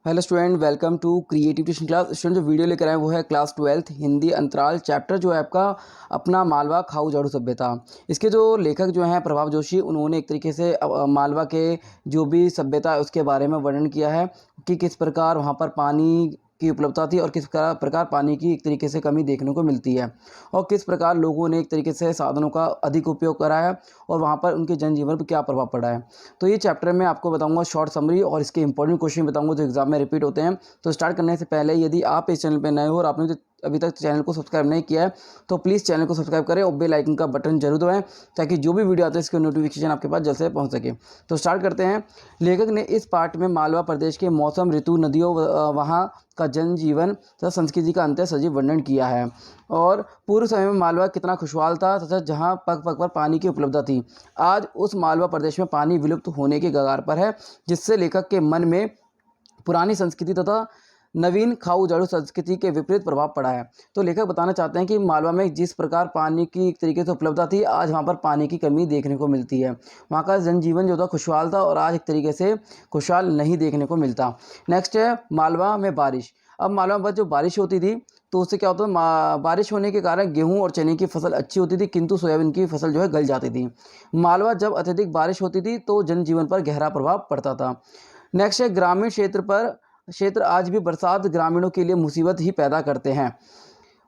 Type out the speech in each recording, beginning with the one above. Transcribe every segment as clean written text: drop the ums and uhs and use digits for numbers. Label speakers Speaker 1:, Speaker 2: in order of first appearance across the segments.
Speaker 1: Hello student, welcome to creative tuition class. Student जो video लेकर आए वो है क्लास 12th हिंदी अंतराल चैप्टर जो है आपका अपना मालवा खाऊ झाड़ू सभ्यता। इसके जो लेखक जो हैं प्रभाव जोशी, उन्होंने एक तरीके से मालवा के जो भी सभ्यता है उसके बारे में वर्णन किया है कि किस प्रकार वहाँ पर पानी की उपलब्धता थी और किस प्रकार पानी की एक तरीके से कमी देखने को मिलती है और किस प्रकार लोगों ने एक तरीके से साधनों का अधिक उपयोग करा है और वहाँ पर उनके जनजीवन पर क्या प्रभाव पड़ा है। तो ये चैप्टर में आपको बताऊंगा शॉर्ट समरी और इसके इंपॉर्टेंट क्वेश्चन बताऊंगा जो एग्जाम में रिपीट होते हैं। तो स्टार्ट करने से पहले यदि आप इस चैनल पर नए हो और आपने अभी तक चैनल को सब्सक्राइब नहीं किया है तो प्लीज़ चैनल को सब्सक्राइब करें और बेल आइकन का बटन जरूर दबाएं ताकि जो भी वीडियो आता है इसके नोटिफिकेशन आपके पास जल्द से पहुंच सके। तो स्टार्ट करते हैं। लेखक ने इस पाठ में मालवा प्रदेश के मौसम, ऋतु, नदियों, वहाँ का जनजीवन तथा संस्कृति का अंत्य सजीव वर्णन किया है और पूर्व समय में मालवा कितना खुशहाल था तथा जहाँ पग पग पर पानी की उपलब्धता थी, आज उस मालवा प्रदेश में पानी विलुप्त होने के कगार पर है, जिससे लेखक के मन में पुरानी संस्कृति तथा नवीन खाऊ झाड़ू संस्कृति के विपरीत प्रभाव पड़ा है। तो लेखक बताना चाहते हैं कि मालवा में जिस प्रकार पानी की एक तरीके से उपलब्धता थी, आज वहाँ पर पानी की कमी देखने को मिलती है। वहाँ का जनजीवन जो था खुशहाल था और आज एक तरीके से खुशहाल नहीं देखने को मिलता। नेक्स्ट है मालवा में बारिश। अब मालवा में जो बारिश होती थी तो उससे क्या होता है, बारिश होने के कारण गेहूं और चने की फसल अच्छी होती थी किंतु सोयाबीन की फसल जो है गल जाती थी। मालवा जब अत्यधिक बारिश होती थी तो जनजीवन पर गहरा प्रभाव पड़ता था। नेक्स्ट है ग्रामीण क्षेत्र आज भी बरसात ग्रामीणों के लिए मुसीबत ही पैदा करते हैं।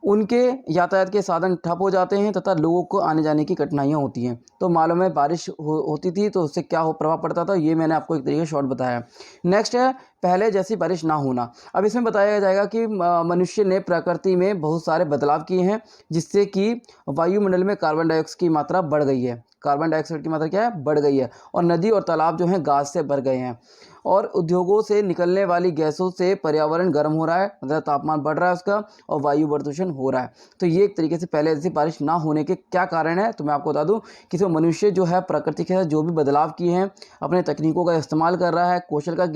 Speaker 1: उनके यातायात के साधन ठप हो जाते हैं तथा लोगों को आने जाने की कठिनाइयाँ होती हैं। तो मालूम में बारिश होती थी तो उससे क्या प्रभाव पड़ता था, ये मैंने आपको एक तरीके शॉर्ट बताया। नेक्स्ट है पहले जैसी बारिश ना होना। अब इसमें बताया जाएगा कि मनुष्य ने प्रकृति में बहुत सारे बदलाव किए हैं जिससे कि वायुमंडल में कार्बन डाइऑक्साइड की मात्रा बढ़ गई है। कार्बन डाइऑक्साइड की मात्रा क्या है, बढ़ गई है और नदी और तालाब जो हैं गाज से भर गए हैं और उद्योगों से निकलने वाली गैसों से पर्यावरण गर्म हो रहा है, मतलब तापमान बढ़ रहा है उसका और वायु प्रदूषण हो रहा है। तो ये एक तरीके से पहले जैसी बारिश ना होने के क्या कारण है, तो मैं आपको बता दूं कि इसमें मनुष्य जो है प्रकृति के साथ जो भी बदलाव किए हैं, अपने तकनीकों का इस्तेमाल कर रहा है, कौशल का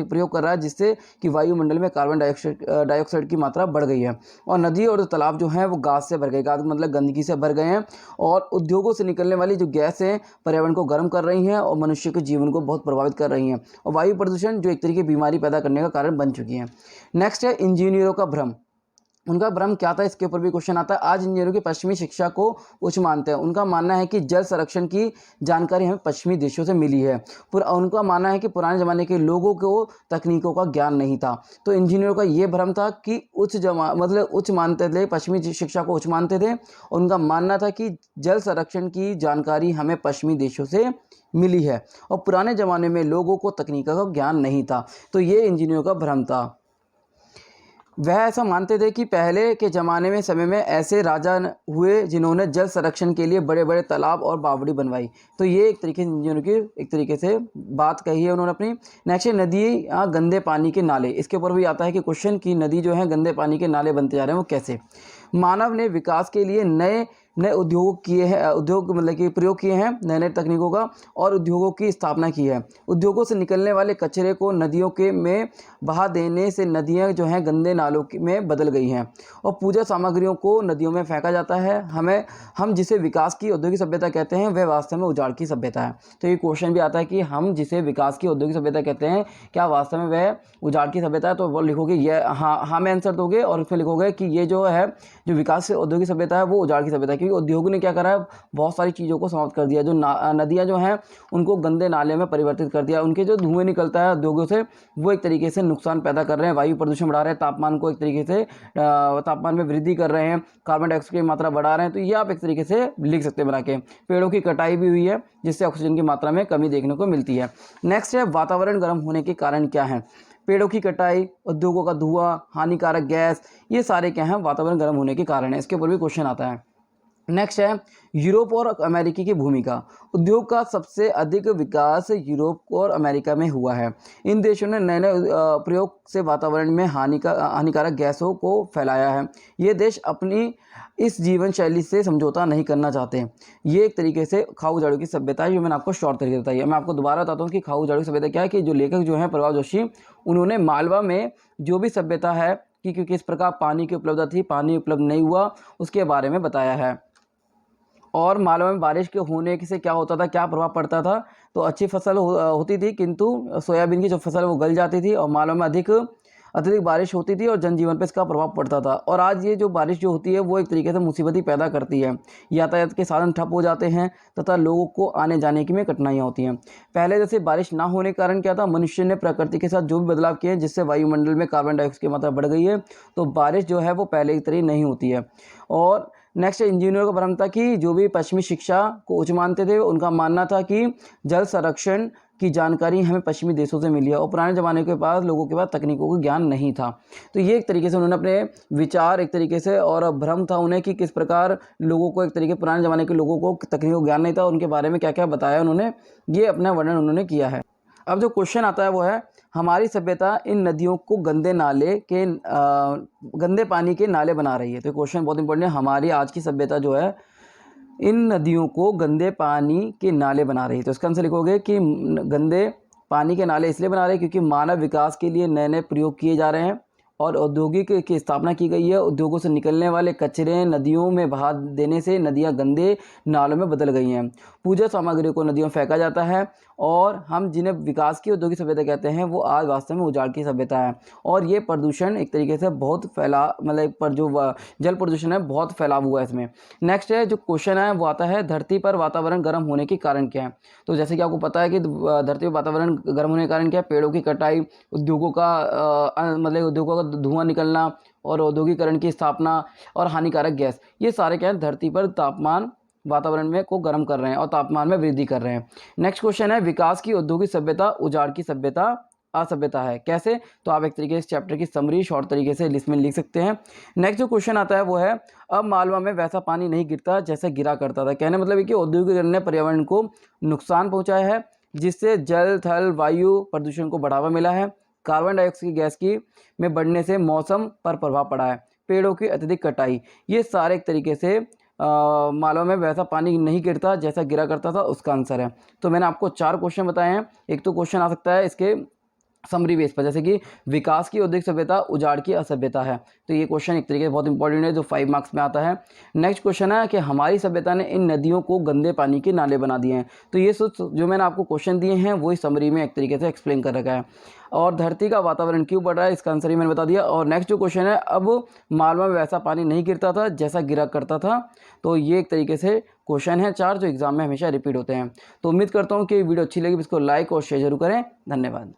Speaker 1: प्रयोग कर रहा है जिससे कि वायुमंडल में कार्बन डाइऑक्साइड की मात्रा बढ़ गई है और नदी और तालाब जो हैं वो गाज से भर गए, गाज मतलब गंदगी से भर गए हैं और उद्योगों से निकलने वाली जो गैस है पर्यावरण को गर्म कर रही हैं और मनुष्य के जीवन को बहुत प्रभावित कर रही हैं और वायु प्रदूषण जो एक तरीके की बीमारी पैदा करने का कारण बन चुकी है। नेक्स्ट है इंजीनियरों का भ्रम। उनका भ्रम क्या था, इसके ऊपर भी क्वेश्चन आता है। आज इंजीनियरों की पश्चिमी शिक्षा को उच्च मानते हैं। उनका मानना है कि जल संरक्षण की जानकारी हमें पश्चिमी देशों से मिली है। उनका मानना है कि पुराने ज़माने के लोगों को तकनीकों का ज्ञान नहीं था। तो इंजीनियरों का ये भ्रम था कि उच्च मानते थे, पश्चिमी शिक्षा को उच्च मानते थे। उनका मानना था कि जल संरक्षण की जानकारी हमें पश्चिमी देशों से मिली है और पुराने ज़माने में लोगों को तकनीकों का ज्ञान नहीं था। तो ये इंजीनियरों का भ्रम था। वह ऐसा मानते थे कि पहले के ज़माने में समय में ऐसे राजा हुए जिन्होंने जल संरक्षण के लिए बड़े बड़े तालाब और बावड़ी बनवाई। तो ये एक तरीके से इंजीनियरों की एक तरीके से बात कही है उन्होंने अपनी। नेक्स्ट है नदी या गंदे पानी के नाले। इसके ऊपर भी आता है कि क्वेश्चन की नदी जो है गंदे पानी के नाले बनते जा रहे हैं वो कैसे। मानव ने विकास के लिए नए नए उद्योग किए हैं, उद्योग मतलब कि प्रयोग किए हैं नए नए तकनीकों का और उद्योगों की स्थापना की है। उद्योगों से निकलने वाले कचरे को नदियों के में बहा देने से नदियां जो हैं गंदे नालों में बदल गई हैं और पूजा सामग्रियों को नदियों में फेंका जाता है। हम जिसे विकास की औद्योगिक सभ्यता कहते हैं वह वास्तव में उजाड़ की सभ्यता है। तो ये क्वेश्चन भी आता है कि हम जिसे विकास की औद्योगिक सभ्यता कहते हैं क्या वास्तव में वह उजाड़ की सभ्यता है। तो वो लिखोगे ये हाँ में आंसर दोगे और उसमें लिखोगे कि ये जो है जो विकास से औद्योगिक सभ्यता है वो उजाड़ की सभ्यता है, क्योंकि उद्योगों ने क्या करा है, बहुत सारी चीज़ों को समाप्त कर दिया। जो नदियाँ जो हैं उनको गंदे नाले में परिवर्तित कर दिया। उनके जो धुएं निकलता है उद्योगों से वो एक तरीके से नुकसान पैदा कर रहे हैं, वायु प्रदूषण बढ़ा रहे हैं, तापमान को एक तरीके से तापमान में वृद्धि कर रहे हैं, कार्बन डाइऑक्साइड की मात्रा बढ़ा रहे हैं। तो ये आप एक तरीके से लिख सकते हैं बना के। पेड़ों की कटाई भी हुई है जिससे ऑक्सीजन की मात्रा में कमी देखने को मिलती है। नेक्स्ट है वातावरण गर्म होने के कारण क्या है। पेड़ों की कटाई, उद्योगों का धुआं, हानिकारक गैस, ये सारे क्या हैं वातावरण गर्म होने के कारण है। इसके ऊपर भी क्वेश्चन आता है। नेक्स्ट है यूरोप और अमेरिका की भूमिका। उद्योग का सबसे अधिक विकास यूरोप और अमेरिका में हुआ है। इन देशों ने नए नए प्रयोग से वातावरण में हानिकारक गैसों को फैलाया है। ये देश अपनी इस जीवन शैली से समझौता नहीं करना चाहते। ये एक तरीके से खाऊ झाड़ू की सभ्यता है, जो मैंने आपको शॉर्ट तरीके बताई है। मैं आपको दोबारा बताता हूँ कि खाऊ झाड़ू की सभ्यता क्या है। कि जो लेखक जो हैं प्रभाव जोशी, उन्होंने मालवा में जो भी सभ्यता है कि किस प्रकार पानी की उपलब्धता थी, पानी उपलब्ध नहीं हुआ, उसके बारे में बताया है। और मालवा में बारिश के होने से क्या होता था, क्या प्रभाव पड़ता था, तो अच्छी फसल होती थी, किंतु सोयाबीन की जो फसल वो गल जाती थी, और मालवा में अत्यधिक बारिश होती थी और जनजीवन पर इसका प्रभाव पड़ता था। और आज ये जो बारिश जो होती है वो एक तरीके से मुसीबत ही पैदा करती है। यातायात के साधन ठप हो जाते हैं तथा लोगों को आने जाने की में कठिनाइयाँ होती हैं। पहले जैसे बारिश ना होने के कारण क्या था, मनुष्य ने प्रकृति के साथ जो भी बदलाव किए हैं जिससे वायुमंडल में कार्बन डाइऑक्साइड की मात्रा बढ़ गई है, तो बारिश जो है वो पहले की तरह नहीं होती है। और नेक्स्ट इंजीनियरों का भ्रम था कि जो भी पश्चिमी शिक्षा को उच्च मानते थे, उनका मानना था कि जल संरक्षण की जानकारी हमें पश्चिमी देशों से मिली है, और पुराने ज़माने के पास लोगों के पास तकनीकों का ज्ञान नहीं था। तो ये एक तरीके से उन्होंने अपने विचार एक तरीके से, और भ्रम था उन्हें कि किस प्रकार लोगों को, एक तरीके पुराने ज़माने के लोगों को तकनीकों का ज्ञान नहीं था, उनके बारे में क्या क्या बताया उन्होंने, ये अपना वर्णन उन्होंने किया है। अब जो क्वेश्चन आता है वो है, हमारी सभ्यता इन नदियों को गंदे पानी के नाले बना रही है। तो क्वेश्चन बहुत इंपॉर्टेंट है। हमारी आज की सभ्यता जो है इन नदियों को गंदे पानी के नाले बना रही है। तो इसका आंसर लिखोगे कि गंदे पानी के नाले इसलिए बना रहे हैं क्योंकि मानव विकास के लिए नए नए प्रयोग किए जा रहे हैं और औद्योगिक की स्थापना की गई है। उद्योगों से निकलने वाले कचरे नदियों में बहा देने से नदियां गंदे नालों में बदल गई हैं। पूजा सामग्री को नदियों में फेंका जाता है, और हम जिन्हें विकास की औद्योगिक सभ्यता कहते हैं वो आज वास्तव में उजाड़ की सभ्यता है। और ये प्रदूषण एक तरीके से बहुत मतलब पर जो जल प्रदूषण है बहुत फैलाव हुआ है इसमें। नेक्स्ट है जो क्वेश्चन है वो आता है, धरती पर वातावरण गर्म होने के कारण क्या है। तो जैसे कि आपको पता है कि धरती पर वातावरण गर्म होने के कारण क्या है, पेड़ों की कटाई, उद्योगों का धुआं निकलना और औद्योगिकरण की स्थापना और हानिकारक गैस, ये सारे क्या है धरती पर वातावरण में को गर्म कर रहे हैं और तापमान में वृद्धि कर रहे हैं। नेक्स्ट क्वेश्चन है, विकास की औद्योगिक सभ्यता उजाड़ की सभ्यता असभ्यता है, कैसे। तो आप एक तरीके से इस चैप्टर की समरी शॉर्ट तरीके से लिस्ट में लिख सकते हैं। नेक्स्ट जो क्वेश्चन आता है वो है, अब मालवा में वैसा पानी नहीं गिरता जैसे गिरा करता था। कहने मतलब है कि औद्योगिकरण ने पर्यावरण को नुकसान पहुंचाया है, जिससे जल थल वायु प्रदूषण को बढ़ावा मिला है। कार्बन डाइऑक्साइड गैस की में बढ़ने से मौसम पर प्रभाव पड़ा है। पेड़ों की अत्यधिक कटाई, ये सारे एक तरीके से मालवा में वैसा पानी नहीं गिरता जैसा गिरा करता था, उसका आंसर है। तो मैंने आपको 4 क्वेश्चन बताए हैं। एक तो क्वेश्चन आ सकता है इसके समरी बेस पर, जैसे कि विकास की औद्योगिक सभ्यता उजाड़ की असभ्यता है। तो ये क्वेश्चन एक तरीके से बहुत इंपॉर्टेंट है जो 5 मार्क्स में आता है। नेक्स्ट क्वेश्चन है कि हमारी सभ्यता ने इन नदियों को गंदे पानी के नाले बना दिए हैं। तो ये जो मैंने आपको क्वेश्चन दिए हैं वही समरी में एक तरीके से एक्सप्लेन कर रखा है। और धरती का वातावरण क्यों बढ़ रहा है, इसका आंसर ही मैंने बता दिया। और नेक्स्ट जो क्वेश्चन है, अब मालवा में वैसा पानी नहीं गिरता था जैसा गिरा करता था। तो ये एक तरीके से क्वेश्चन है 4 जो एग्जाम में हमेशा रिपीट होते हैं। तो उम्मीद करता हूँ कि वीडियो अच्छी लगी, इसको लाइक और शेयर जरूर करें। धन्यवाद।